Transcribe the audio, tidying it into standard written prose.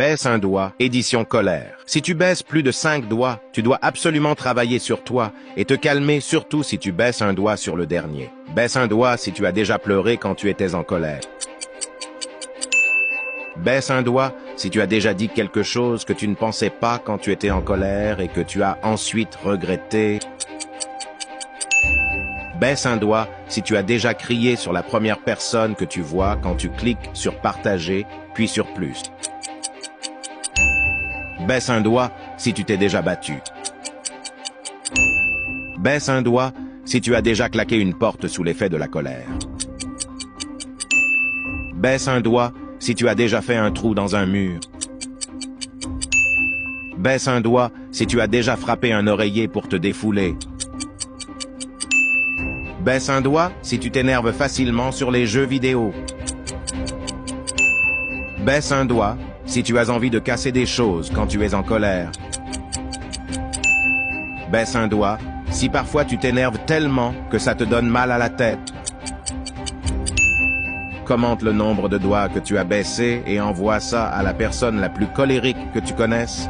Baisse un doigt, édition colère. Si tu baisses plus de 5 doigts, tu dois absolument travailler sur toi et te calmer, surtout si tu baisses un doigt sur le dernier. Baisse un doigt si tu as déjà pleuré quand tu étais en colère. Baisse un doigt si tu as déjà dit quelque chose que tu ne pensais pas quand tu étais en colère et que tu as ensuite regretté. Baisse un doigt si tu as déjà crié sur la première personne que tu vois quand tu cliques sur partager, puis sur plus. Baisse un doigt si tu t'es déjà battu. Baisse un doigt si tu as déjà claqué une porte sous l'effet de la colère. Baisse un doigt si tu as déjà fait un trou dans un mur. Baisse un doigt si tu as déjà frappé un oreiller pour te défouler. Baisse un doigt si tu t'énerves facilement sur les jeux vidéo. Baisse un doigt si tu as envie de casser des choses quand tu es en colère. Baisse un doigt si parfois tu t'énerves tellement que ça te donne mal à la tête. Commente le nombre de doigts que tu as baissé et envoie ça à la personne la plus colérique que tu connaisses.